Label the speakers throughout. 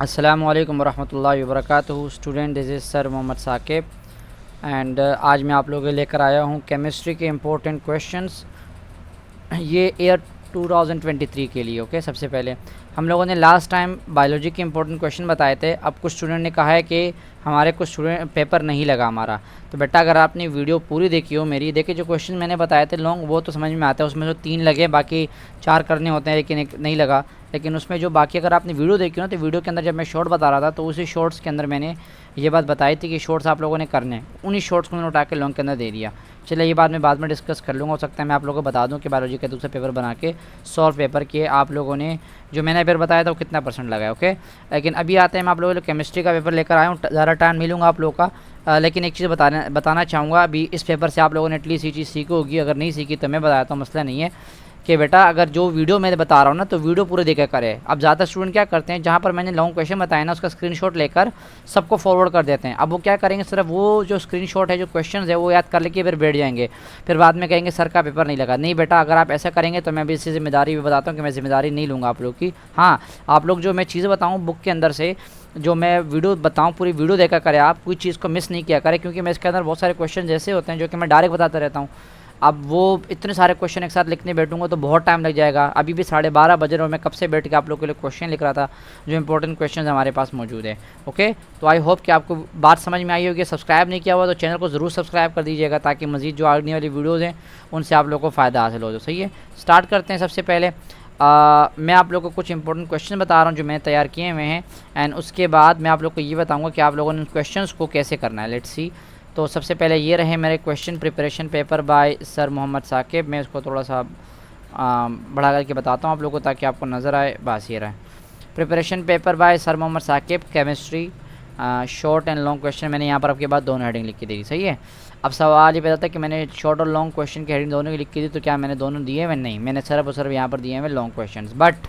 Speaker 1: अस्सलामु अलैकुम वरहमतुल्लाहि वबरकातुहू। Student, this is sir Mohammad Saqib and आज मैं आप लोगों के लेकर आया हूँ केमिस्ट्री के इम्पोर्टेंट क्वेश्चंस ये ईयर 2023 के लिए। ओके, सबसे पहले हम लोगों ने लास्ट टाइम बायोलॉजी के इंपॉर्टेंट क्वेश्चन बताए थे। अब कुछ स्टूडेंट ने कहा है कि हमारे कुछ स्टूडेंट पेपर नहीं लगा हमारा। तो बेटा, अगर आपने वीडियो पूरी देखी हो मेरी, देखिए जो क्वेश्चन मैंने बताए थे लॉन्ग, वो तो समझ में आता है, उसमें जो 3 लगे बाकी 4 करने होते हैं, लेकिन एक नहीं लगा। लेकिन उसमें जो बाकी, अगर आपने वीडियो देखी हो ना, तो वीडियो के अंदर जब मैं शॉर्ट बता रहा था तो उसी शॉर्ट्स के अंदर मैंने ये बात बताई थी कि शॉर्ट्स आप लोगों ने करने हैं। उन्हीं शॉर्ट्स को मैंने उठा के लॉन्ग के अंदर दे दिया। चलिए, ये बात मैं बाद में डिस्कस कर लूँगा। हो सकता है मैं आप लोगों को बता दूँ कि बायोलॉजी का दूसरा पेपर बना के सॉल्व पेपर किए आप लोगों ने जो मैंने पेपर बताया था वो कितना परसेंट लगा है। ओके, लेकिन अभी आते हैं, मैं आप लोगों को केमिस्ट्री का पेपर लेकर आया हूँ। ज़्यादा टाइम नहीं लूँगा आप लोगों का, लेकिन एक चीज़ बताना चाहूँगा। अभी इस पेपर से आप लोगों ने एटलीस्ट ये चीज़ सीखी होगी। अगर नहीं सीखी तो मैं बताता हूँ, मसला नहीं है कि बेटा अगर जो वीडियो मैं बता रहा हूँ ना, तो वीडियो पूरे देखा करें। अब ज़्यादा स्टूडेंट क्या करते हैं, जहाँ पर मैंने लॉन्ग क्वेश्चन बताया ना, उसका स्क्रीनशॉट लेकर सबको फॉरवर्ड कर देते हैं। अब वो क्या करेंगे, सिर्फ वो जो स्क्रीनशॉट है, जो क्वेश्चन है, वो याद कर लेके फिर बैठ जाएंगे। फिर बाद में कहेंगे सर का पेपर नहीं लगा। नहीं बेटा, अगर आप ऐसा करेंगे तो मैं भी इसकी जिम्मेदारी भी बताता हूँ कि मैं जिम्मेदारी नहीं लूँगा आप लोग की। हाँ, आप लोग जो मैं चीज़ें बताऊँ बुक के अंदर से, जो मैं वीडियो बताऊँ पूरी वीडियो देखा करें, आप कोई चीज़ को मिस नहीं किया करें, क्योंकि मैं इसके अंदर बहुत सारे क्वेश्चन ऐसे होते हैं जो कि मैं डायरेक्ट बताता रहता हूँ। अब वो इतने सारे क्वेश्चन एक साथ लिखने बैठूंगा तो बहुत टाइम लग जाएगा। अभी भी 12:30 बजे और मैं कब से बैठ के आप लोगों के लिए क्वेश्चन लिख रहा था, जो इंपॉर्टेंट क्वेश्चन हमारे पास मौजूद है। ओके, तो आई होप कि आपको बात समझ में आई होगी। सब्सक्राइब नहीं किया हुआ तो चैनल को ज़रूर सब्सक्राइब कर दीजिएगा, ताकि मज़ीद जो आने वाली वीडियोज़ हैं उनसे आप लोगों को फ़ायदा हासिल हो। तो सही है, स्टार्ट करते हैं। सबसे पहले मैं आप लोगों को कुछ इंपॉर्टेंट क्वेश्चन बता रहा हूँ जो मैंने तैयार किए हुए हैं, एंड उसके बाद मैं आप लोग को ये बताऊँगा कि आप लोगों ने उन क्वेश्चन को कैसे करना है। Let's see. तो सबसे पहले ये रहे मेरे question preparation paper by sir Mohammad Saqib. मैं इसको थोड़ा सा बढ़ा करके बताता हूँ आप लोगों को, ताकि आपको नज़र आए। बस ये रहे preparation paper by sir Mohammad Saqib chemistry, short and long question. मैंने यहाँ पर आपके बाद दोनों हेडिंग लिख के दी थी। सही है। अब सवाल ये पैदा था कि मैंने शॉर्ट और लॉन्ग क्वेश्चन की हेडिंग दोनों की लिख के दी, तो क्या मैंने दोनों दिए हुए? नहीं, मैंने सिर्फ और सिर्फ यहाँ पर दिए हुए long question. But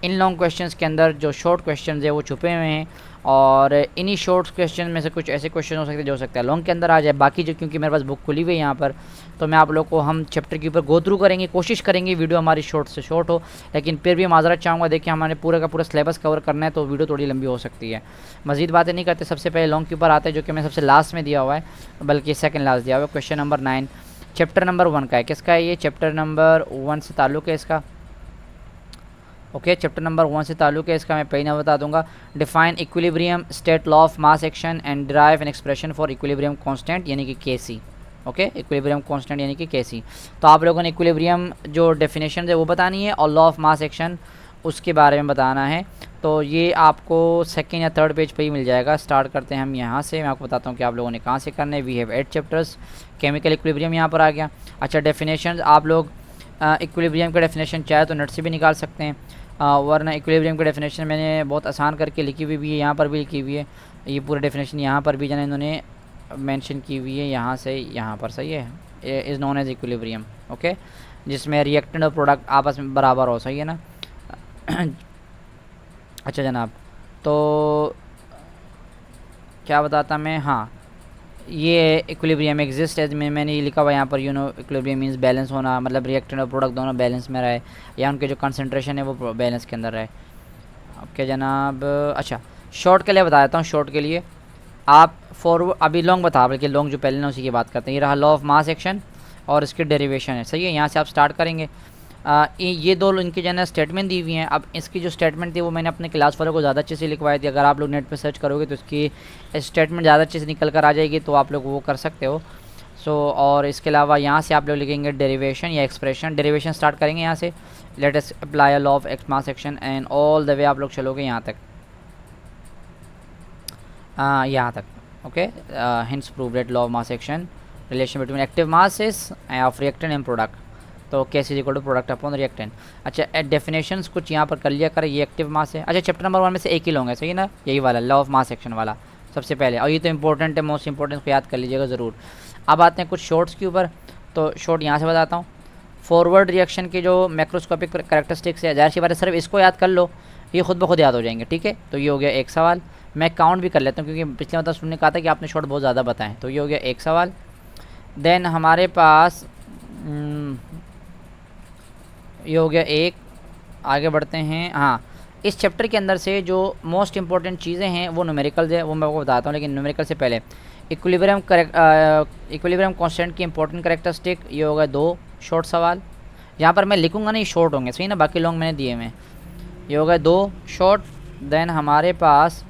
Speaker 1: in long questions के अंदर जो शॉर्ट क्वेश्चंस है वो छुपे हुए हैं, और इन्हीं शॉर्ट क्वेश्चन में से कुछ ऐसे क्वेश्चन हो सकते हैं जो हो सकता है लॉन्ग के अंदर आ जाए। बाकी जो, क्योंकि मेरे पास बुक खुली हुई है यहाँ पर, तो मैं आप लोग को, हम चैप्टर के ऊपर गो थ्रू करेंगे, कोशिश करेंगे वीडियो हमारी शॉर्ट से शॉर्ट हो, लेकिन फिर भी माजरत चाहूँगा। देखिए, हमारे पूरा का पूरा सिलेबस कवर करना है, तो वीडियो थोड़ी लंबी हो सकती है। मजीद बातें नहीं करते, सबसे पहले लॉन्ग के ऊपर आते हैं, जो कि मैं सबसे लास्ट में दिया हुआ है, बल्कि सेकेंड लास्ट दिया हुआ है। क्वेश्चन नंबर 9 चैप्टर नंबर 1 का है। किसका है ये? चैप्टर नंबर 1 से ताल्लुक़ है इसका। ओके, चैप्टर नंबर 1 से ताल्लुक़ है इसका। मैं पहले ना बता दूंगा। Define equilibrium state law of mass action and derive an expression for equilibrium constant, यानी कि केसी। ओके, इक्विलिब्रियम कांस्टेंट यानी कि केसी। तो आप लोगों ने इक्विलिब्रियम जो डेफिनेशन है वो बतानी है, और लॉ ऑफ मास एक्शन उसके बारे में बताना है। तो ये आपको सेकेंड या थर्ड पेज पे ही मिल जाएगा। स्टार्ट करते हैं हम यहाँ से। मैं आपको बताता हूँ कि आप लोगों ने कहाँ से करना है। We have 8 chapters. Chemical equilibrium यहाँ पर आ गया। अच्छा, डेफिनेशन आप लोग इक्विलिब्रियम का डेफिनेशन चाहे तो नेट से भी निकाल सकते हैं, वरना इक्विलिब्रियम की डेफिनेशन मैंने बहुत आसान करके लिखी हुई भी है, यहाँ पर भी लिखी हुई है। ये पूरी डेफिनेशन यहाँ पर भी जाना इन्होंने मेंशन की हुई है, यहाँ से यहाँ पर। सही है, is known as equilibrium. Okay, जिसमें रिएक्टेंट और प्रोडक्ट आपस में बराबर हो। सही है ना। अच्छा जनाब, तो क्या बताता मैं? हाँ, ये इक्विलिब्रियम एग्जिस्ट एज में मैंने ये लिखा हुआ यहाँ पर। You know, equilibrium means balance होना, मतलब रिएक्टेंट और प्रोडक्ट दोनों बैलेंस में रहे, या उनके जो कंसंट्रेशन है वो बैलेंस के अंदर रहे। ओके जनाब। अच्छा, शॉर्ट के लिए बता देता हूँ। शॉर्ट के लिए आप फॉरवर्ड, अभी लॉन्ग बता, बल्कि लॉन्ग जो पहले ना उसी की बात करते हैं। ये रहा लॉ ऑफ मास एक्शन और इसकी डेरिवेशन है। सही है, यहाँ से आप स्टार्ट करेंगे। ये दो इनकी जो है स्टेटमेंट दी हुई हैं। अब इसकी जो स्टेटमेंट थी वो मैंने अपने क्लास वालों को ज़्यादा अच्छे से लिखवाई थी। अगर आप लोग नेट पे सर्च करोगे तो इसकी स्टेटमेंट ज़्यादा अच्छे से निकल कर आ जाएगी, तो आप लोग वो कर सकते हो। और इसके अलावा यहाँ से आप लोग लिखेंगे डेरिवेशन या एक्सप्रेशन। डेरिवेशन स्टार्ट करेंगे यहाँ से। Let us apply a law of x mass action and all the way आप लोग चलोगे यहाँ तक, यहाँ तक। Okay, hints prove that law of mass action relation between active masses of reactant and product. तो Kc is equal to product upon reactant. अच्छा, definitions कुछ यहाँ पर कर लिया करें। ये एक्टिव मास है। अच्छा, चैप्टर नंबर 1 में से एक ही लॉन्ग है। सही ना, यही वाला लॉ ऑफ मास एक्शन वाला सबसे पहले, और ये तो इंपॉर्टेंट है, मोस्ट इंपॉर्टेंट को याद कर लीजिएगा ज़रूर। अब आते हैं कुछ शॉर्ट्स के ऊपर। तो शॉर्ट यहाँ से बताता हूँ। फॉरवर्ड रिएक्शन की जो मैक्रोस्कोपिक करेक्टरिस्टिक्स है, ज़ाहिर सी बात है, सिर्फ इसको याद कर लो, ये खुद ब खुद याद हो जाएंगे। ठीक है, तो ये हो गया एक सवाल। मैं काउंट भी कर लेता हूँ, क्योंकि पिछले मतलब सुनने कहा था कि आपने शॉर्ट बहुत ज़्यादा बताएं। तो ये हो गया एक सवाल। देन हमारे पास ये हो गया एक। आगे बढ़ते हैं। हाँ, इस चैप्टर के अंदर से जो मोस्ट इंपॉर्टेंट चीज़ें हैं वो न्यूमेरिकल्स है, वो मैं आपको बताता हूँ। लेकिन न्यूमेरिकल से पहले इक्विलिब्रियम कांस्टेंट की इंपॉर्टेंट कैरेक्टरिस्टिक, ये होगा 2 शॉर्ट सवाल। यहाँ पर मैं लिखूंगा नहीं, शॉर्ट होंगे, सही ना, बाकी लॉन्ग मैंने दिए हुए। ये होगा 2 शॉर्ट। देन हमारे पास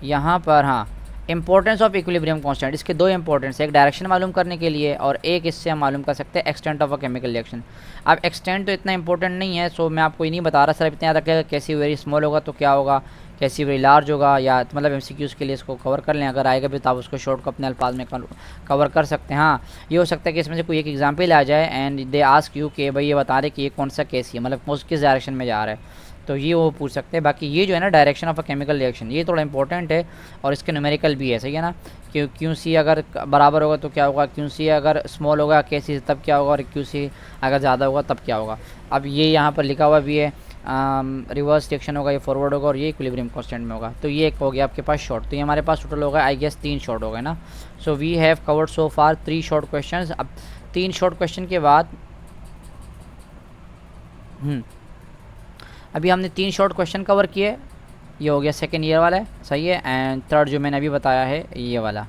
Speaker 1: यहाँ पर हाँ, इंपॉर्टेंस ऑफ इक्विलिब्रियम कांस्टेंट, इसके 2 इंपॉर्टेंस है, एक डायरेक्शन मालूम करने के लिए और एक इससे हम मालूम कर सकते हैं extent of a chemical reaction. अब एक्सटेंट तो इतना इंपॉर्टेंट नहीं है, सो मैं आपको ये नहीं बता रहा, सिर्फ इतना याद रखिएगा कैसी वेरी स्मॉल होगा तो क्या होगा, कैसी वेरी लार्ज होगा, या मतलब एमसीक्यूज़ के लिए इसको कवर कर लें। अगर आएगा भी तो आप उसको शॉर्ट को अपने अल्फाज में कवर कर सकते हैं। हाँ, ये हो सकता है कि इसमें से कोई एक एग्जाम्पल आ जाए एंड दे आस्क यू कि भाई ये बता रहे कि ये कौन सा केस है, मतलब किस डायरेक्शन में जा रहा है, तो ये वो पूछ सकते हैं। बाकी ये जो है ना direction of a chemical reaction, ये थोड़ा इंपॉर्टेंट है और इसके न्यूमेरिकल भी है, सही है ना। क्यू सी अगर बराबर होगा तो क्या होगा, क्यू सी अगर स्मॉल होगा के सी तब क्या होगा, और क्यू सी अगर ज़्यादा होगा तब क्या होगा। अब ये यहाँ पर लिखा हुआ भी है, रिवर्स रिएक्शन होगा, ये फॉरवर्ड होगा और ये इक्विलिब्रियम कांस्टेंट में होगा। तो ये एक हो गया आपके पास शॉर्ट। तो ये हमारे पास टोटल होगा आई गेस 3 शॉर्ट हो गए ना। So we have covered so far 3 short question. अब 3 शॉर्ट क्वेश्चन के बाद अभी हमने 3 शॉर्ट क्वेश्चन कवर किए। ये हो गया सेकेंड ईयर वाला है, सही है। एंड थर्ड जो मैंने अभी बताया है ये वाला,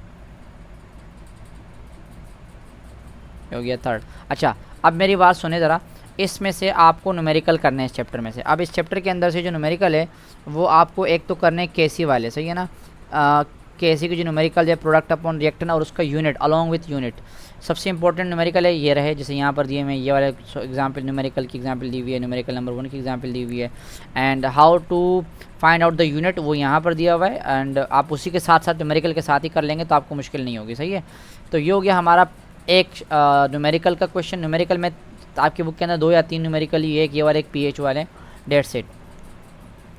Speaker 1: ये हो गया थर्ड। अच्छा, अब मेरी बात सुने ज़रा, इसमें से आपको न्यूमेरिकल करने हैं इस चैप्टर में से। अब इस चैप्टर के अंदर से जो न्यूमेरिकल है वो आपको एक तो करने हैं केसी वाले, सही है ना। केसी की जो न्यूमेरिकल है प्रोडक्ट अपॉन रिएक्टेंट और उसका यूनिट अलॉन्ग विथ यूनिट, सबसे इंपॉर्टेंट न्यूमेरिकल है ये रहे। जैसे यहाँ पर दिए मैं ये वाले एग्जांपल, न्यूमेरिकल की एग्जांपल दी हुई है, न्यूमेरिकल नंबर 1 की एग्जांपल दी हुई है। And how to find out the unit वो यहाँ पर दिया हुआ है। एंड आप उसी के साथ साथ न्यूमेरिकल के साथ ही कर लेंगे तो आपको मुश्किल नहीं होगी, सही है। तो ये हो गया हमारा एक न्यूमेरिकल का क्वेश्चन। न्यूमेरिकल में आपकी बुक के अंदर 2 या 3 न्यूमेरिकल ही, एक ये वाले एक पीएच वाले, डेट्स इट,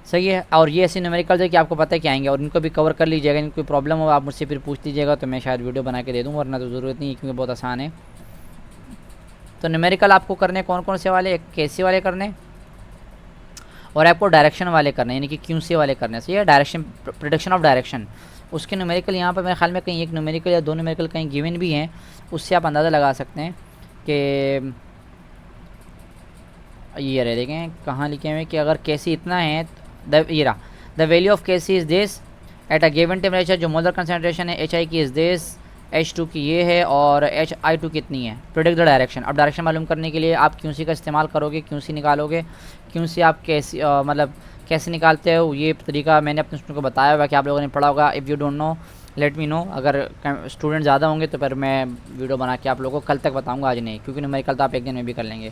Speaker 1: सही है। और ये ऐसे न्यूमेरिकल है कि आपको पता है कि आएंगे और इनको भी कवर कर लीजिएगा। इनको कोई प्रॉब्लम हो आप मुझसे फिर पूछ लीजिएगा तो मैं शायद वीडियो बना के दे दूँ, वरना तो ज़रूरत नहीं है क्योंकि बहुत आसान है। तो न्यूमेरिकल आपको करने कौन कौन से वाले, एक केसी वाले करने और आपको डायरेक्शन वाले करने, यानी कि क्यूसी वाले करने, सही है। डायरेक्शन, प्रेडिक्शन ऑफ डायरेक्शन, उसके न्यूमेरिकल यहाँ पर मेरे ख्याल में कहीं एक न्यूमेरिकल या 2 न्यूमेरिकल कहीं गिवन भी हैं, उससे आप अंदाज़ा लगा सकते हैं कि ये रहे, देखें कहाँ लिखे हुए कि अगर केसी इतना है, ये रहा, the value of K C is this at a given temperature, जो मोलर कंसंट्रेशन है एच आई की इज़ दिस, H2 की ये है और HI2 कितनी है। प्रेडिक्ट द डायरेक्शन, अब डायरेक्शन मालूम करने के लिए आप क्यूसी का इस्तेमाल करोगे, क्यूसी निकालोगे। क्यूसी आप कैसे मतलब कैसे निकालते हो, ये तरीका मैंने अपने स्टूडेंट को बताया हुआ कि आप लोगों ने पढ़ा होगा। If you don't know let me know, अगर स्टूडेंट ज़्यादा होंगे तो फिर मैं वीडियो बना के आप लोगों को कल तक बताऊँगा, आज नहीं, क्योंकि न्यूमेरिकल तो आप एक दिन में भी कर लेंगे,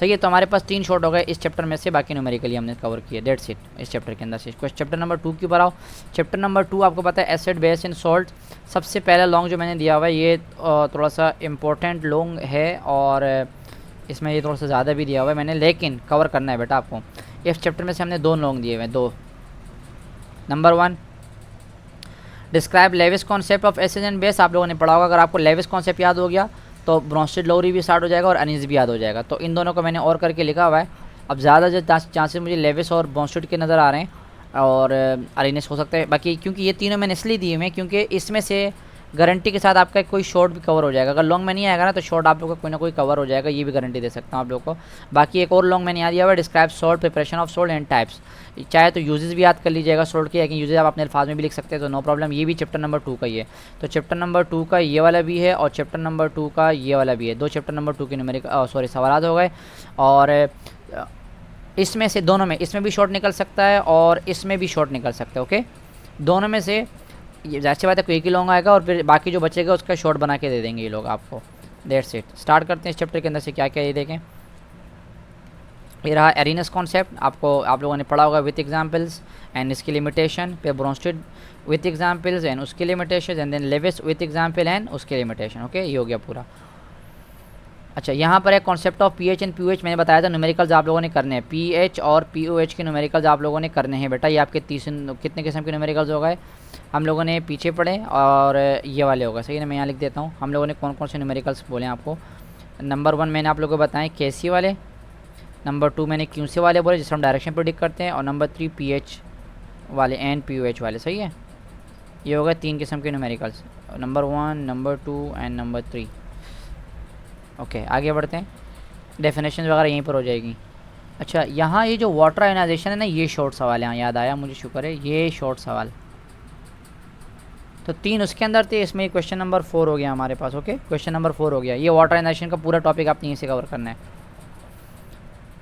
Speaker 1: सही है। तो हमारे पास 3 शॉर्ट हो गए इस चैप्टर में से, बाकी न्यूमेरिकली हमने कवर किया, डेट्स इट इस चैप्टर के अंदर से। चैप्टर नंबर 2 की ऊपर आओ। चैप्टर नंबर 2 आपको पता है एसिड बेस एंड सॉल्ट। सबसे पहला लॉन्ग जो मैंने दिया हुआ है ये थोड़ा सा इम्पोर्टेंट लॉन्ग है और इसमें ये थोड़ा सा ज़्यादा भी दिया हुआ है मैंने, लेकिन कवर करना है बेटा आपको। इस चैप्टर में से हमने 2 लॉन्ग दिए हुए हैं, 2। Number 1 describe Lewis concept of acid and base, आप लोगों ने पढ़ा होगा। अगर आपको लेविस कॉन्सेप्ट याद हो गया तो ब्रोंस्टेड लोरी भी स्टार्ट हो जाएगा और अनीस भी याद हो जाएगा। तो इन दोनों को मैंने और करके लिखा हुआ है। अब ज़्यादा जो चांसेस मुझे लेविस और ब्रोंस्टेड के नज़र आ रहे हैं और अरीनेस हो सकता है, बाकी क्योंकि ये तीनों मैंने इसलिए दिए हैं क्योंकि इसमें से गारंटी के साथ आपका कोई शॉर्ट भी कवर हो जाएगा। अगर लॉन्ग में नहीं आएगा ना तो शॉर्ट आप लोग का कोई ना कोई कवर हो जाएगा, ये भी गारंटी दे सकता हूँ आप लोग को। बाकी एक और लॉन्ग मैंने याद दिया हुआ है, describe salt, preparation of salt and types. चाहे तो यूजेस भी याद कर लीजिएगा सॉल्ट के, लेकिन यूजेस आप अपने अल्फाज में भी लिख सकते हैं तो नो प्रॉब्लम। ये भी चैप्टर नंबर 2 का ही है। तो चैप्टर नंबर 2 का ये वाला भी है और चैप्टर नंबर 2 का ये वाला भी है। 2 चैप्टर नंबर 2 के न्यूमेरिकल सवाल हो गए। और इसमें से दोनों में, इसमें भी शॉर्ट निकल सकता है और इसमें भी शॉर्ट निकल सकता है, ओके। दोनों में से ये जाहिर सी बात है कोई एक ही लॉन्ग आएगा और फिर बाकी जो बचेगा उसका शॉर्ट बना के दे देंगे ये लोग आपको, दैट्स इट। स्टार्ट करते हैं इस चैप्टर के अंदर से क्या क्या ये देखें। ये रहा एरिनस कॉन्सेप्ट, आप लोगों ने पढ़ा होगा विथ एग्जांपल्स एंड इसकी लिमिटेशन, फिर ब्रोंस्टेड विथ एग्जांपल्स एंड उसकी limitation and then Lewis with example and उसकी लिमिटेशन, ओके। ये हो गया पूरा। अच्छा, यहाँ पर एक concept of P H and P O H मैंने बताया था, न्यूमेरिकल्स आप लोगों ने करने हैं। पीएच और पीओएच के न्यूमेरिकल्स आप लोगों ने करने हैं बेटा। ये आपके 30 कितने किस्म के न्यूमेरिकल्स हो गए हम लोगों ने पीछे पढ़े और ये वाले होगा, सही है ना। मैं यहाँ लिख देता हूँ हम लोगों ने कौन कौन से न्यूमेरिकल्स बोले आपको। नंबर 1 मैंने आप लोगों को बताएं केसी वाले, नंबर 2 मैंने क्यूसी वाले बोले जिससे हम डायरेक्शन प्रेडिक्ट करते हैं, और नंबर 3 पीएच वाले एंड पीओएच वाले, सही है। ये होगा 3 किस्म के numericals, number 1, number 2 and number 3, okay. आगे बढ़ते हैं, डेफिनेशन वगैरह यहीं पर हो जाएगी। अच्छा, यहाँ ये जो वाटर आयनाइजेशन है ना, ये शॉर्ट सवाल है, यहाँ याद आया मुझे, शुक्र है, ये शॉर्ट सवाल। तो 3 उसके अंदर थे, इसमें क्वेश्चन नंबर 4 हो गया हमारे पास। ओके, क्वेश्चन नंबर 4 हो गया। ये वाटर आयनाइजेशन का पूरा टॉपिक आपने यहीं से कवर करना है।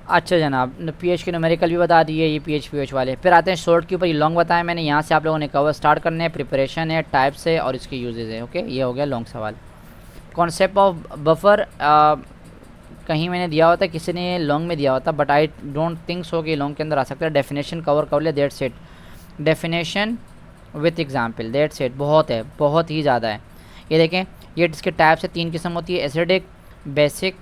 Speaker 1: अच्छा जनाब, पीएच के न्यूमेरिकल भी बता दिए, ये पीएच वाले। फिर आते हैं शॉर्ट के ऊपर। ये लॉन्ग बताया मैंने, यहाँ से आप लोगों ने कवर स्टार्ट करने हैं। प्रिपरेशन है, टाइप्स है और इसके यूजेस है। ओके, ये हो गया लॉन्ग सवाल। कॉन्सेप्ट ऑफ बफर कहीं मैंने दिया होता है, किसी ने लॉन्ग में दिया होता, but I don't think so कि लॉन्ग के अंदर आ सकता है। डेफिनेशन कवर कर ले, that's it. Definition with example, that's it. बहुत है, बहुत ही ज़्यादा है। ये देखें, ये इसके टाइप्स से 3 किस्म होती है, एसिडिक, बेसिक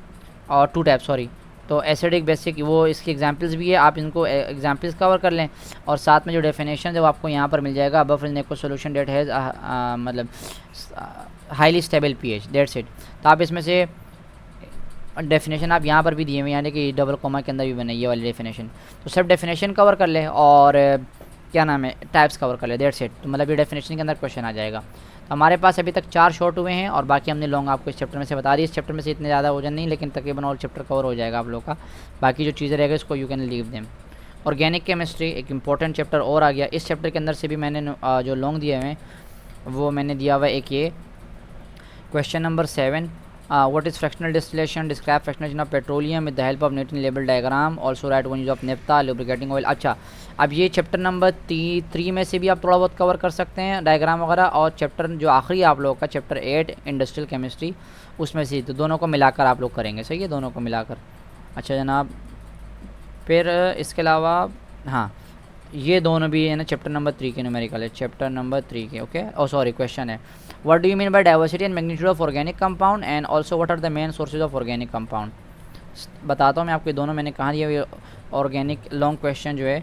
Speaker 1: और 2 टाइप, सॉरी। तो एसिडिक, बेसिक, वो इसकी एग्जांपल्स भी है, आप इनको एग्जांपल्स कवर कर लें। और साथ में जो डेफिनेशन है वो आपको यहाँ पर मिल जाएगा। अबव इज नेको सोल्यूशन डेट हैज़ मतलब highly stable pH, that's it. तो आप इसमें से डेफिनेशन आप यहाँ पर भी दिए हुए, यानी कि डबल कोमा के अंदर भी बनाइए ये वाली डेफिनेशन। तो सिर्फ डेफिनेशन कवर कर ले और क्या नाम है, टाइप्स कवर कर ले, दैट्स इट। तो मतलब ये डेफिनेशन के अंदर क्वेश्चन आ जाएगा। तो हमारे पास अभी तक 4 शॉर्ट हुए हैं और बाकी हमने लॉन्ग आपको इस चैप्टर में से बता दी। इस चैप्टर में से इतने ज़्यादा वजन नहीं, लेकिन तकरीबन और चैप्टर कवर हो जाएगा आप लोग का। बाकी जो चीज़ें रहेगा इसको you can leave them. Organic chemistry एक इंपॉर्टेंट चैप्टर और आ गया। इस चैप्टर के अंदर से भी मैंने जो लॉन्ग दिए हुए हैं वो मैंने दिया हुआ एक ये question number 7, what is fractional distillation, describe fractionation of petroleum with the help of Newton label diagram, also write one use of naphtha, lubricating oil। अच्छा, अब ये चैप्टर नंबर 3 में से भी आप थोड़ा बहुत कवर कर सकते हैं डायग्राम वगैरह, और चैप्टर जो आखिरी आप लोगों का चैप्टर 8 इंडस्ट्रियल केमिस्ट्री, उसमें से तो दोनों को मिलाकर आप लोग करेंगे, सही है, दोनों को मिलाकर। अच्छा जनाब, फिर इसके अलावा हाँ, ये दोनों भी है ना चैप्टर नंबर 3 के न्यूमेरिकल है, चैप्टर नंबर 3 के। ओके, ओ सॉरी, क्वेश्चन है what do you mean by diversity and magnitude of organic compound and also what are the main sources of organic compound. बताता हूँ मैं आपको, दोनों मैंने कहा दिया ऑर्गेनिक लॉन्ग क्वेश्चन जो है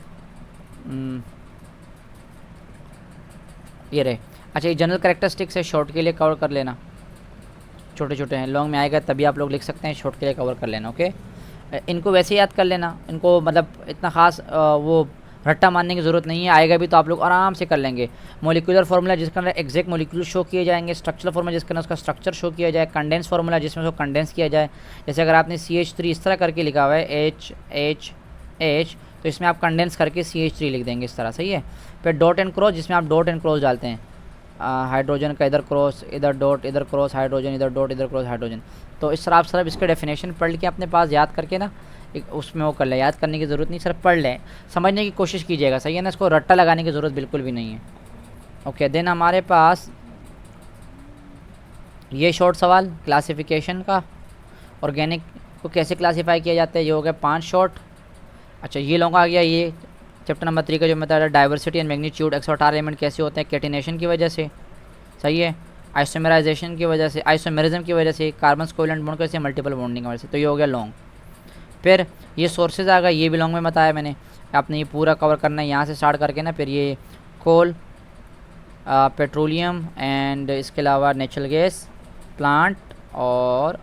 Speaker 1: ये रहे। अच्छा, ये जनरल कैरेक्टरिस्टिक्स है, शॉर्ट के लिए कवर कर लेना, छोटे छोटे हैं, लॉन्ग में आएगा तभी आप लोग लिख सकते हैं, शॉर्ट के लिए कवर कर लेना। ओके, इनको वैसे याद कर लेना, इनको मतलब इतना ख़ास वो रट्टा मारने की ज़रूरत नहीं है, आएगा भी तो आप लोग आराम से कर लेंगे। मोलिकुलर फार्मूला जिसके अंदर एग्जैक्ट मोलिक्यूल शो किए जाएंगे, स्ट्रक्चरल फार्मूला जिसके अंदर उसका स्ट्रक्चर शो किया जाए, कंडेंस फार्मूला जिसमें उसको कंडेंस किया जाए। जैसे अगर आपने CH3 इस तरह करके लिखा हुआ है HH, तो इसमें आप कंडेंस करके CH3 लिख देंगे इस तरह, सही है। फिर डॉट एंड क्रॉस, जिसमें आप डॉट एंड क्रॉस डालते हैं, हाइड्रोजन का इधर क्रॉस, इधर डॉट, इधर क्रॉस हाइड्रोजन, इधर डॉट, इधर क्रॉस हाइड्रोजन। तो इस तरह आप सिर्फ इसके डेफिनेशन पढ़ के अपने पास याद करके ना उसमें वो कर ले, याद करने की ज़रूरत नहीं, सिर्फ पढ़ लें, समझने की कोशिश कीजिएगा, सही है ना। इसको रट्टा लगाने की ज़रूरत बिल्कुल भी नहीं है। ओके, देन हमारे पास ये शॉर्ट सवाल क्लासिफिकेशन का, ऑर्गेनिक को कैसे क्लासीफाई किया जाता है, ये हो गया 5 शॉर्ट। अच्छा, ये लॉन्ग आ गया, ये चैप्टर नंबर 3 का जो बता रहा है, डाइवर्सिटी एंड मैग्नीट्यूड, एक्सोटार एलिमेंट कैसे होते हैं, कैटिनेशन की वजह से, सही है, आइसोमेराइजेशन की वजह से, आइसोमेरिज्म की वजह से, कार्बन कोवेलेंट बॉन्ड कैसे, मल्टीपल बॉन्डिंग की वजह से। तो ये हो गया लॉन्ग। फिर ये सोर्सेज आ गए, ये भी लॉन्ग में बताया मैंने, आपने ये पूरा कवर करना है यहाँ से स्टार्ट करके ना। फिर ये कोल, पेट्रोलियम एंड इसके अलावा नेचुरल गैस, प्लांट और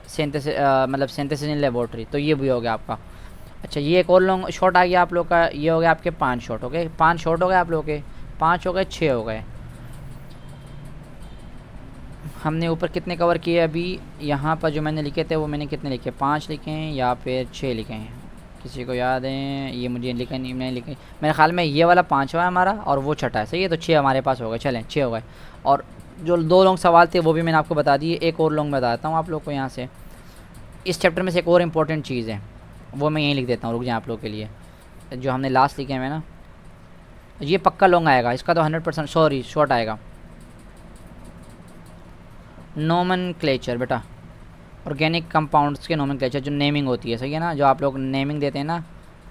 Speaker 1: सिंथेसिस, मतलब सिंथेसिस इन लेबोरेटरी, तो ये भी हो गया आपका। अच्छा, ये एक और लॉन्ग शॉर्ट आ गया आप लोग का, ये हो गया आपके 5 शॉर्ट। ओके, 5 शॉर्ट हो गए आप लोग के, 5 हो गए, 6 हो गए। हमने ऊपर कितने कवर किए अभी, यहाँ पर जो मैंने लिखे थे वो मैंने कितने लिखे, 5 लिखे हैं या फिर 6 लिखे हैं, किसी को याद है? ये मुझे लिखे नहीं, मैंने लिखे, मेरे ख्याल में ये वाला 5वां है हमारा और वो 6ठा है, सही है। तो 6 हमारे पास हो गए, चलें 6 हो गए। और जो 2 लॉन्ग सवाल थे वो भी मैंने आपको बता दिए, एक और लॉन्ग बताता हूँ आप लोग को यहाँ से। इस चैप्टर में से एक और इम्पोर्टेंट चीज़ है, वो मैं यहीं लिख देता हूँ, रुक जाए आप लोग के लिए, जो हमने लास्ट लिखे हैं ना, ये पक्का लॉन्ग आएगा, इसका तो 100% सॉरी शॉर्ट आएगा। नोमेनक्लेचर बेटा, ऑर्गेनिक कंपाउंड्स के नोमेनक्लेचर, जो नेमिंग होती है, सही है ना, जो आप लोग नेमिंग देते हैं ना,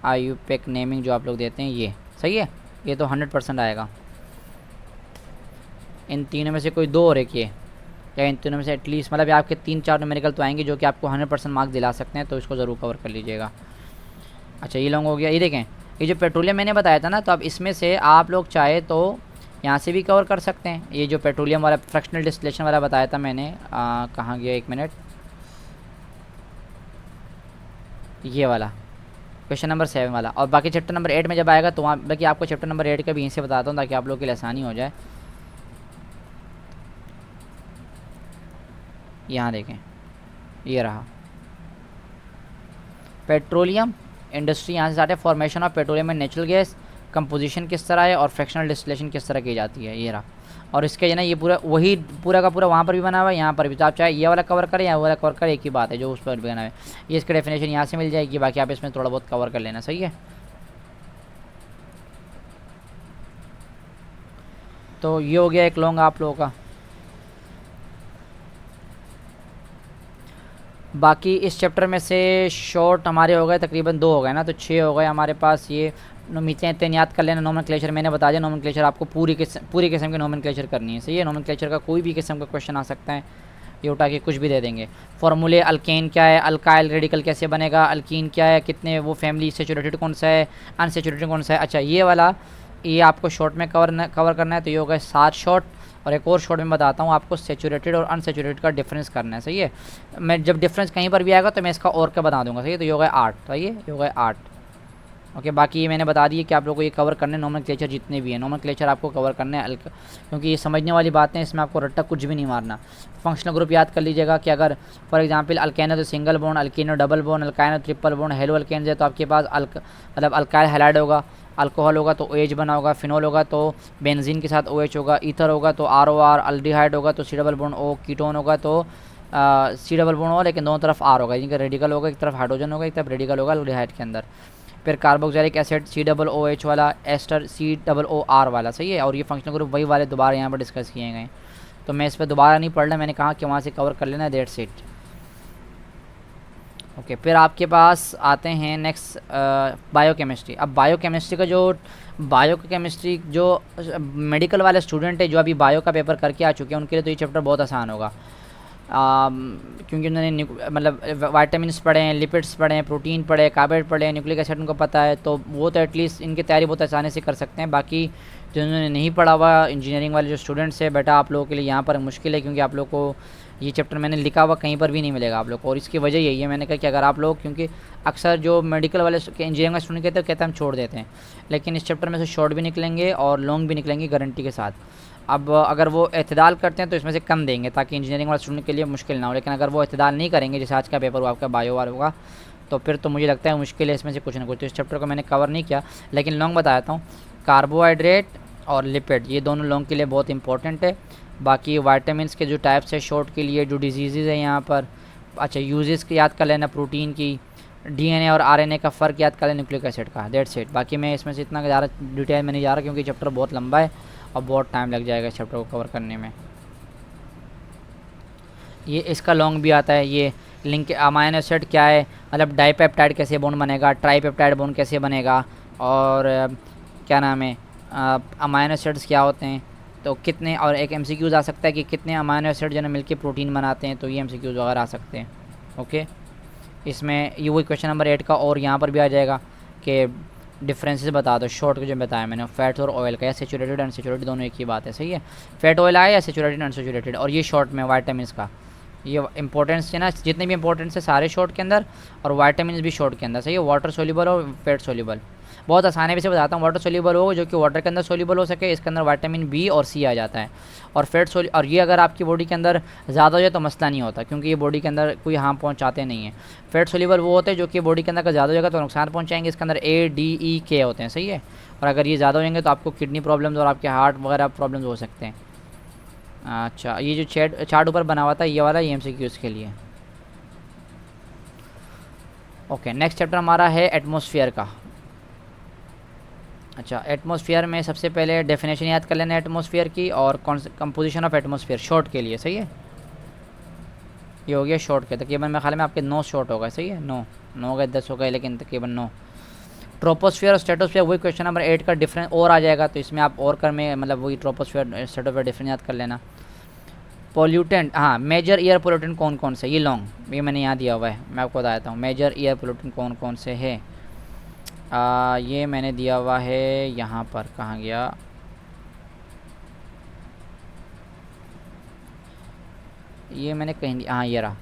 Speaker 1: IUPAC नेमिंग जो आप लोग देते हैं, ये सही है, ये तो 100% आएगा। इन तीनों में से कोई 2 और एक ये, या इन तीनों में से एटलीस्ट, मतलब आपके 3-4 न्यूमेरिकल तो आएंगे जो कि आपको 100% मार्क्स दिला सकते हैं, तो इसको ज़रूर कवर कर लीजिएगा। अच्छा, ये लॉन्ग हो गया। ये देखें, ये जो पेट्रोलियम मैंने बताया था ना, तो अब इसमें से आप लोग चाहे तो यहाँ से भी कवर कर सकते हैं। ये जो पेट्रोलियम वाला फ्रैक्शनल डिस्टिलेशन वाला बताया था मैंने, कहाँ गया, 1 मिनट, ये वाला क्वेश्चन नंबर 7 वाला। और बाकी चैप्टर नंबर 8 में जब आएगा तो वहाँ, बाकी आपको चैप्टर नंबर 8 का भी यहीं से बताता हूँ ताकि आप लोग के लिए आसानी हो जाए। यहाँ देखें, ये रहा पेट्रोलियम इंडस्ट्री यहाँ से स्टार्ट है, formation of petroleum and natural gas, composition किस तरह है और फ्रैक्शनल डिस्टिलेशन किस तरह की जाती है, ये रहा। और इसके जो ना ये पूरा वही पूरा का पूरा वहाँ पर भी बना हुआ है, यहाँ पर भी। तो आप चाहे ये वाला कवर करें या वो वाला कवर करें, एक ही बात है जो उस पर बना है। ये इसकी डेफिनेशन यहाँ से मिल जाएगी, बाकी आप इसमें थोड़ा बहुत कवर कर लेना, सही है। तो ये हो गया एक लॉन्ग आप लोगों का। बाकी इस चैप्टर में से शॉर्ट हमारे हो गए तकरीबन 2 हो गए ना, तो 6 हो गए हमारे पास। ये मीथेन याद कर लेना। नोमेनक्लेचर मैंने बता दिया, नोमेनक्लेचर आपको पूरी किस्म की नोमेनक्लेचर करनी है, सही है। नोमेनक्लेचर का कोई भी किस्म का क्वेश्चन आ सकता है, ये उठा के कुछ भी दे देंगे। फॉर्मूले, अल्केन क्या है, अल्काइल रेडिकल कैसे बनेगा, अल्कीन क्या है, कितने वो फैमिली, सेचुरेटेड कौन सा है, अनसेचुरेटेड कौन सा है। अच्छा ये वाला ये आपको शॉर्ट में कवर करना है, तो ये होगा 7 शॉर्ट। और एक और शॉर्ट में बताता हूँ आपको सेचुरेटेड और अनसेचुरेटेड का डिफरेंस करना है, सही है। मैं जब डिफरेंस कहीं पर भी आएगा तो मैं इसका और क्या बता दूंगा, सही है। तो ये होगा 8, सही है, ये होगा 8। ओके, बाकी ये मैंने बता दी कि आप लोगों को ये कवर करने नोमेनक्लेचर जितने भी हैं, नोमेनक्लेचर आपको कवर करने हैं, क्योंकि ये समझने वाली बातें हैं, इसमें आपको रट्टा कुछ भी नहीं मारना। फंक्शनल ग्रुप याद कर लीजिएगा कि अगर फॉर एग्जांपल अल्केन है तो सिंगल बॉन्ड, अल्कीन है डबल बॉन्ड, अल्काइन है ट्रिपल बॉन्ड, हेलो अल्केन है तो आपके पास मतलब अल्काइल हैलाइड होगा, अल्कोहल होगा तो OH बना होगा, फिनोल होगा तो बेंजीन के साथ OH होगा, ईथर होगा तो ROR, अल्डिहाइड होगा तो C double bond O, ketone होगा तो C डबल बॉन्ड O, लेकिन दोनों तरफ R होगा, जिनका रेडिकल होगा, एक तरफ हाइड्रोजन होगा, एक तरफ रेडिकल होगा अल्डिहाइड के अंदर। फिर कार्बोक्सिलिक एसिड COOH वाला, एस्टर COOR वाला, सही है। और ये फंक्शनल ग्रुप वही वाले दोबारा यहाँ पर डिस्कस किए गए, तो मैं इस पर दोबारा नहीं पढ़ रहा, मैंने कहा कि वहाँ से कवर कर लेना, दैट्स इट। ओके, फिर आपके पास आते हैं नेक्स्ट बायोकेमिस्ट्री। अब बायोकेमिस्ट्री का बायोकेमिस्ट्री जो मेडिकल वाले स्टूडेंट है जो अभी बायो का पेपर करके आ चुके हैं, उनके लिए तो ये चैप्टर बहुत आसान होगा, क्योंकि उन्होंने मतलब वाइटामिन्स पढ़े हैं, लिपिड्स पढ़े हैं, प्रोटीन पढ़े हैं, कार्बोहाइड्रेट पढ़े हैं, न्यूक्लिक एसिड उनको पता है, तो वो तो एटलीस्ट इनकी तैयारी बहुत आसानी से कर सकते हैं। बाकी जिन्होंने नहीं पढ़ा हुआ, इंजीनियरिंग वाले जो स्टूडेंट्स हैं, बेटा आप लोगों के लिए यहाँ पर मुश्किल है, क्योंकि आप लोग को ये चैप्टर मैंने लिखा हुआ कहीं पर भी नहीं मिलेगा आप लोग को। और इसकी वजह यही है, मैंने कहा कि अगर आप लोग, क्योंकि अक्सर जो मेडिकल वाले इंजीनियरिंग का स्टूडेंट कहते हैं हम छोड़ देते हैं, लेकिन इस चैप्टर में से शॉर्ट भी निकलेंगे और लॉन्ग भी निकलेंगे गारंटी के साथ। अब अगर वो एतदाल करते हैं तो इसमें से कम देंगे, ताकि इंजीनियरिंग वाले स्टूडेंट के लिए मुश्किल ना हो। लेकिन अगर वो एतदाल नहीं करेंगे, जैसे आज का पेपर हुआ आपका बायो वाला होगा, तो फिर तो मुझे लगता है मुश्किल है इसमें से कुछ ना कुछ। तो इस चैप्टर को मैंने कवर नहीं किया, लेकिन लॉन्ग बताता हूँ। कार्बोहाइड्रेट और लिपिड, ये दोनों लॉन्ग के लिए बहुत इंपॉर्टेंट है। बाकी वाइटामिन के जो टाइप्स है शॉर्ट के लिए, जो डिजीज़ है यहाँ पर, अच्छा यूजेस की याद कर लेना, प्रोटीन की, DNA और RNA का फ़र्क याद कर लेना, न्यूक्लिक एसिड का, दैट्स इट। बाकी मैं इसमें से इतना ज़्यादा डिटेल में नहीं जा रहा, क्योंकि चैप्टर बहुत लंबा है और बहुत टाइम लग जाएगा इस चैप्टर को कवर करने में। ये इसका लॉन्ग भी आता है, ये लिंक अमाइनो एसिड क्या है, मतलब डाईपेप्टाइड कैसे बॉन्ड बनेगा, ट्राईपेप्टाइड बॉन्ड कैसे बनेगा, और क्या नाम है, अमाइनो एसिड्स क्या होते हैं, तो कितने, और एक MCQs आ सकता है कि कितने अमाइनो एसिड जो है मिलकर प्रोटीन बनाते हैं, तो ये MCQs वगैरह आ सकते हैं। ओके, इसमें ये वही क्वेश्चन नंबर 8 का, और यहाँ पर भी आ जाएगा कि डिफरेंसेस बता दो शॉर्ट के जो बताया मैंने, फैट और ऑयल का, या सेचुरेटेड अनसेचुरेटेड दोनों एक ही बात है, सही है। फैट ऑयल आया या सेचुरेटेड अनसेचुरेटेड, और ये शॉर्ट में वाइटामिन का ये इंपॉर्टेंस है ना, जितने भी इंपॉर्टेंस है सारे शॉर्ट के अंदर, और वाइटामिन भी शॉर्ट के अंदर, सही है। वाटर सोल्यूबल और फैट सोल्यूबल, बहुत आसानी भी से बताता हूँ। वाटर सोल्यूबल हो जो कि वाटर के अंदर सोल्यूबल हो सके, इसके अंदर विटामिन B और C आ जाता है। और फैट और ये अगर आपकी बॉडी के अंदर ज़्यादा हो जाए तो मसला नहीं होता, क्योंकि ये बॉडी के अंदर कोई हार्म पहुँचाते नहीं है। फैट सोल्यूबल वो होते हैं जो कि बॉडी के अंदर अगर ज़्यादा हो जाएगा तो नुकसान पहुँचाएंगे, इसके अंदर A, D, E, K होते हैं, सही है। और अगर ये ज़्यादा हो जाएंगे तो आपको किडनी प्रॉब्लम्स और आपके हार्ट वगैरह प्रॉब्लम्स हो सकते हैं। अच्छा, ये जो चार्ट ऊपर बना हुआ था ये वाला, ये MCQs के लिए। ओके, नेक्स्ट चैप्टर हमारा है एटमॉस्फेयर का। अच्छा, एटमॉस्फेयर में सबसे पहले डेफिनेशन याद कर लेना एटमॉस्फेयर की, और कंपोजिशन ऑफ एटमॉस्फेयर शॉर्ट के लिए, सही है। ये हो गया शॉर्ट के, तकरीबन मेरे ख्याल में आपके 9 शॉर्ट होगा, सही है। 9 हो गए, 10 हो गए, लेकिन तकरीबन 9। ट्रोपोस्फेयर और स्ट्रेटोस्फेयर वही क्वेश्चन नंबर 8 का डिफरेंस और आ जाएगा, तो इसमें आप और कर में मतलब वही ट्रोपोस्फेयर स्ट्रेटोस्फेयर डिफरेंस याद कर लेना। पोल्यूटेंट, हाँ, मेजर एयर पोल्यूटेंट कौन कौन से, ये लॉन्ग, ये मैंने यहाँ दिया हुआ है, मैं आपको बताता हूँ। मेजर एयर पोल्यूटेंट कौन कौन से है, ये मैंने दिया हुआ है यहाँ पर, कहाँ गया, ये मैंने कहीं दिया, हाँ ये रहा।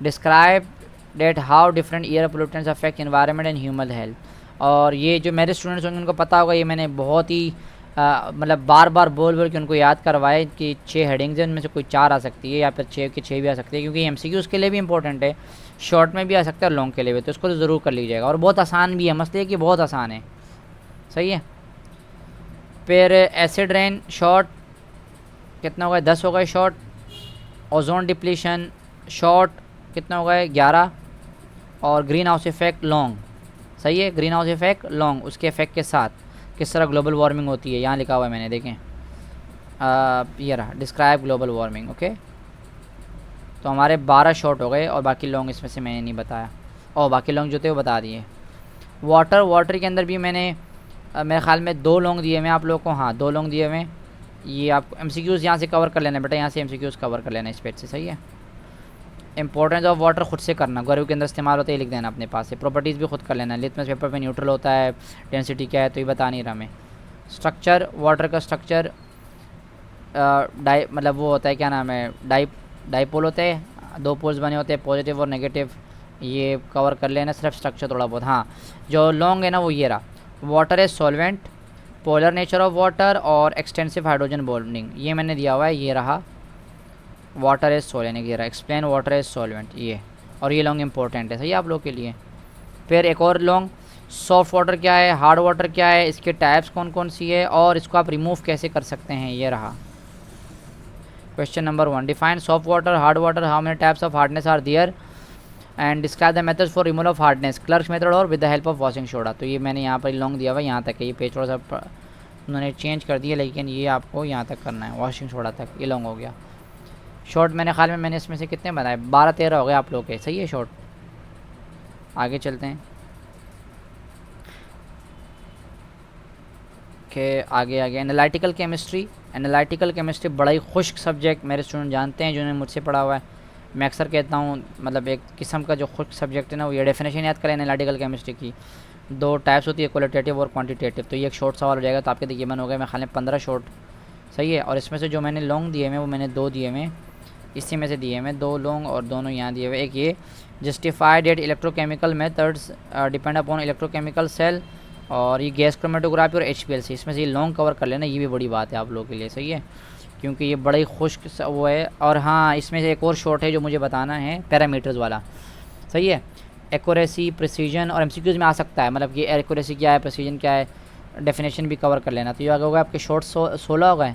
Speaker 1: Describe that how different air pollutants affect environment and human health. और ये जो मेरे स्टूडेंट्स होंगे उनको पता होगा, ये मैंने बहुत ही मतलब बार बार बोल के उनको याद करवाए कि 6 हेडिंग्स हैं, उनमें से कोई 4 आ सकती है, या फिर 6 की 6 भी आ सकती है, क्योंकि MCQs के लिए भी इंपॉर्टेंट है। शॉर्ट में भी आ सकता है लॉन्ग के लिए भी, तो इसको तो ज़रूर कर लीजिएगा। और बहुत आसान भी है, मसले कि बहुत आसान है, सही है। फिर एसिड रेन शॉर्ट कितना हो गया, 10 हो गए शॉर्ट। ओजोन डिप्लीशन शॉर्ट कितना हो गए, 11। और ग्रीन हाउस इफेक्ट लॉन्ग, सही है। ग्रीन हाउस इफेक्ट लॉन्ग, उसके इफेक्ट के साथ किस तरह ग्लोबल वार्मिंग होती है, यहाँ लिखा हुआ है मैंने, देखें ये रहा, डिस्क्राइब ग्लोबल वार्मिंग। ओके, तो हमारे 12 शॉर्ट हो गए और बाकी लॉन्ग इसमें से मैंने नहीं बताया, और बाकी लॉन्ग जो थे वो बता दिए। वाटर के अंदर भी मैंने मेरे ख्याल में 2 लॉन्ग दिए हुए आप लोगों को, हाँ 2 लॉन्ग दिए हुए। ये आपको MCQs यहाँ से कवर कर लेना बेटा, यहाँ से MCQs कवर कर लेना इस पेज से, सही है। इंपॉर्टेंस ऑफ वाटर खुद से करना, गर्व के अंदर इस्तेमाल होता है, लिख देना अपने पास से। प्रॉपर्टीज़ भी खुद कर लेना, लिटमस पेपर पे न्यूट्रल होता है, डेंसिटी क्या है तो ये बता नहीं रहा मैं। स्ट्रक्चर, वाटर का स्ट्रक्चर मतलब वो होता है, क्या नाम है, डाईपोल होते हैं, 2 पोल्स बने होते हैं, पॉजिटिव और नेगेटिव, ये कवर कर लेना सिर्फ स्ट्रक्चर थोड़ा बहुत। हाँ जो लॉन्ग है ना वो ये रहा, water is solvent, polar nature of water और एक्सटेंसिव हाइड्रोजन बॉन्डिंग, ये मैंने दिया हुआ है, ये रहा वाटर इज सॉल्वेंट, ये रहा एक्सप्लेन वाटर इज सॉल्वेंट, ये। और ये लॉन्ग इंपॉर्टेंट है, सही है आप लोग के लिए। फिर एक और लॉन्ग, सॉफ्ट वाटर क्या है, हार्ड वाटर क्या है, इसके टाइप्स कौन कौन सी है और इसको आप रिमूव कैसे कर सकते हैं, ये रहा। Question number 1, define soft water, hard water, how many types of hardness are there and describe the methods for removal of hardness, Clark's method और with the help of washing soda. तो ये मैंने यहाँ पर लॉन्ग दिया हुआ है, यहाँ तक है, ये पेज थोड़ा सा उन्होंने चेंज कर दिया, लेकिन ये आपको यहाँ तक करना है, वॉशिंग सोडा तक, ये लॉन्ग हो गया। शॉर्ट मेरे ख्याल में मैंने इसमें से कितने बनाए, 12-13 हो गए आप लोग के, सही है शॉर्ट। आगे चलते हैं कि आगे एनालिटिकल केमिस्ट्री बड़ा ही खुश्क सब्जेक्ट मेरे स्टूडेंट जानते हैं जिन्होंने मुझसे पढ़ा हुआ है। मैं अक्सर कहता हूँ मतलब एक किस्म का जो खुश्क सब्जेक्ट है ना वो, ये डेफिनेशन याद करें एनालिटिकल केमिस्ट्री की। 2 टाइप्स होती है, क्वालिटेटिव और क्वांटिटेटिव। तो ये एक शॉर्ट सवाल हो जाएगा, तो आपके तकरीबन हो गए मेरे ख्याल में 15 शॉर्ट, सही है। और इसमें से जो मैंने लॉन्ग दिए हुए वो मैंने 2 दिए हुए, इसी में से दिए हुए 2 लॉन्ग और दोनों यहाँ दिए हुए। एक ये justified at electrochemical methods depend upon electrochemical cell, और ये गैस क्रोमेटोग्राफी और HPLC, इसमें से ये लॉन्ग कवर कर लेना, ये भी बड़ी बात है आप लोगों के लिए, सही है, क्योंकि ये बड़ा ही खुश्क वो है। और हाँ इसमें से एक और शॉर्ट है जो मुझे बताना है, पैरामीटर्स वाला, सही है। एक्यूरेसी, प्रिसीजन और MCQs में आ सकता है, मतलब कि एक्यूरेसी क्या है, प्रिसीजन क्या है, डेफिनेशन भी कवर कर लेना। तो ये आगे हो गए आपके शॉर्ट 16 हो गए,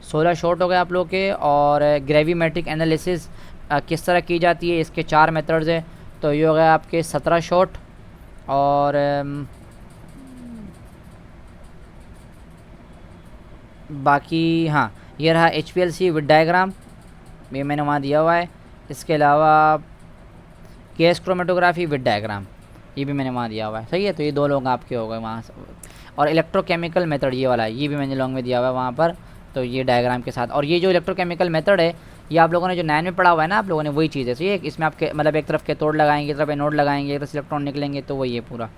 Speaker 1: 16 शॉर्ट हो गए आप लोग के। और ग्रेविमेट्रिक एनालिसिस किस तरह की जाती है, इसके 4 मेथड्स है, तो ये हो गए आपके 17 शॉर्ट। और बाकी हाँ ये रहा HPLC विद डायग्राम, ये मैंने वहाँ दिया हुआ है। इसके अलावा गैस क्रोमेटोग्राफी विद डायग्राम, ये भी मैंने वहाँ दिया हुआ है, सही है। तो ये 2 लोग आपके हो गए वहाँ। और इलेक्ट्रोकेमिकल मेथड ये वाला है, ये भी मैंने लॉन्ग में दिया हुआ है वहाँ पर, तो ये डायग्राम के साथ। और ये जो इलेक्ट्रोकेमिकल मेथड है ये आप लोगों ने जो 9 में पढ़ा हुआ है ना आप लोगों ने, वही चीज़ है, सही है। इसमें आपके मतलब एक तरफ कैथोड लगाएंगे, एक तरफ एनोड लगाएंगे, एक तरफ इलेक्ट्रॉन निकलेंगे, तो वही है पूरा।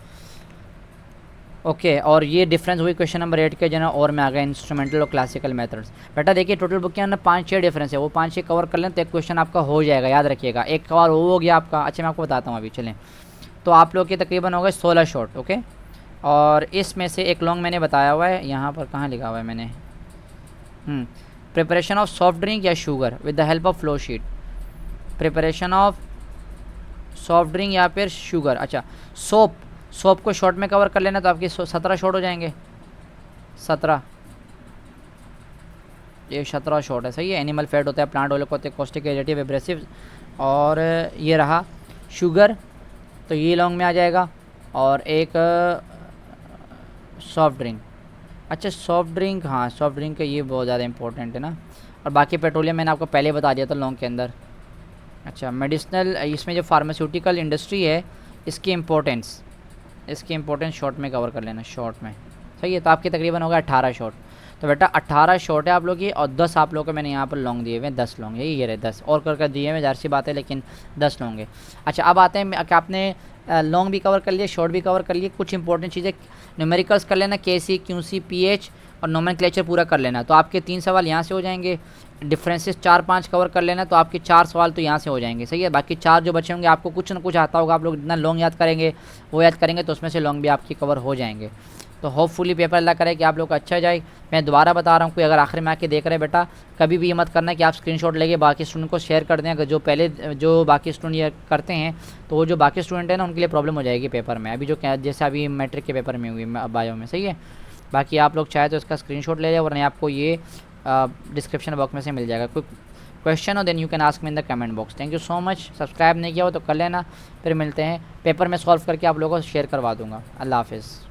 Speaker 1: ओके और ये डिफरेंस हुई क्वेश्चन नंबर 8 के जना। और मैं आ गया इंस्ट्रूमेंटल और क्लासिकल मेथड्स। बेटा देखिए टोटल बुक के अंदर 5-6 डिफरेंस है, वो 5-6 कवर कर लें तो एक क्वेश्चन आपका हो जाएगा, याद रखिएगा। एक कवर हो गया आपका। अच्छा मैं आपको बताता हूँ अभी, चलें। तो आप लोग के तकरीबन हो गए 16 शॉर्ट, ओके। और इसमें से एक लॉन्ग मैंने बताया हुआ है, यहाँ पर कहाँ लिखा हुआ है मैंने, प्रिपरेशन ऑफ सॉफ्ट ड्रिंक या sugar with the help of flow sheet. Preparation of soft drink या फिर शुगर, अच्छा सोप को शॉर्ट में कवर कर लेना, तो आपके 17 शॉर्ट हो जाएंगे। 17 ये 17 शॉर्ट है, सही है। एनिमल फैट होता है, प्लांट ऑयल होते हैं, कॉस्टिक, एडिटिव, एब्रेसिव। और ये रहा शुगर, तो ये लॉन्ग में आ जाएगा। और एक सॉफ्ट ड्रिंक, अच्छा सॉफ्ट ड्रिंक, हाँ सॉफ्ट ड्रिंक का ये बहुत ज़्यादा इंपॉर्टेंट है ना। और बाकी पेट्रोलियम मैंने आपको पहले बता दिया था लॉन्ग के अंदर। अच्छा मेडिसिनल, इसमें जो फार्मास्यूटिकल इंडस्ट्री है इसकी इम्पोर्टेंस शॉर्ट में कवर कर लेना, शॉर्ट में, सही है। तो आपके तकरीबन होगा 18 शॉर्ट। तो बेटा 18 शॉर्ट है आप लोग की, और 10 आप लोग को मैंने यहाँ पर लॉन्ग दिए हुए हैं, 10 लॉन्ग है, ये रहे 10 और कर दिए हुए, ज़ाहिर सी बात है, लेकिन 10 लॉन्ग है। अच्छा अब आते हैं कि आपने लॉन्ग भी कवर कर लिए, शॉर्ट भी कवर कर लिए, कुछ इंपॉर्टेंट चीज़ें न्यूमेरिकल्स कर लेना, KC, QC, pH और नोमेनक्लेचर पूरा कर लेना। तो आपके 3 सवाल यहाँ से हो जाएंगे। डिफरेंसेस 4-5 कवर कर लेना, तो आपके 4 सवाल तो यहाँ से हो जाएंगे, सही है। बाकी 4 जो बचे होंगे आपको कुछ ना कुछ आता होगा, आप लोग इतना लॉन्ग याद करेंगे, वो याद करेंगे तो उसमें से लॉन्ग भी आपकी कवर हो जाएंगे। तो होपफुली पेपर अल्लाह करे कि आप लोग का अच्छा जाए। मैं दोबारा बता रहा हूँ, कोई अगर आखिर में आके देख रहे बेटा, कभी भी ये मत करना कि आप स्क्रीनशॉट लेके बाकी स्टूडेंट को शेयर कर दें। अगर जो बाकी स्टूडेंट ये करते हैं, तो वो जो बाकी स्टूडेंट है ना, उनके लिए प्रॉब्लम हो जाएगी पेपर में, अभी जो जैसे अभी मैट्रिक के पेपर में हुई बायो में, सही है। बाकी आप लोग चाहे तो इसका स्क्रीनशॉट ले जाए, वरना आपको ये डिस्क्रिप्शन बॉक्स में से मिल जाएगा। कोई क्वेश्चन हो then you can ask me in the comment box. Thank you so much. Subscribe नहीं किया हो तो कर लेना, फिर मिलते हैं। पेपर में सॉल्व करके आप लोगों को शेयर करवा दूँगा। अल्लाह हाफिज़।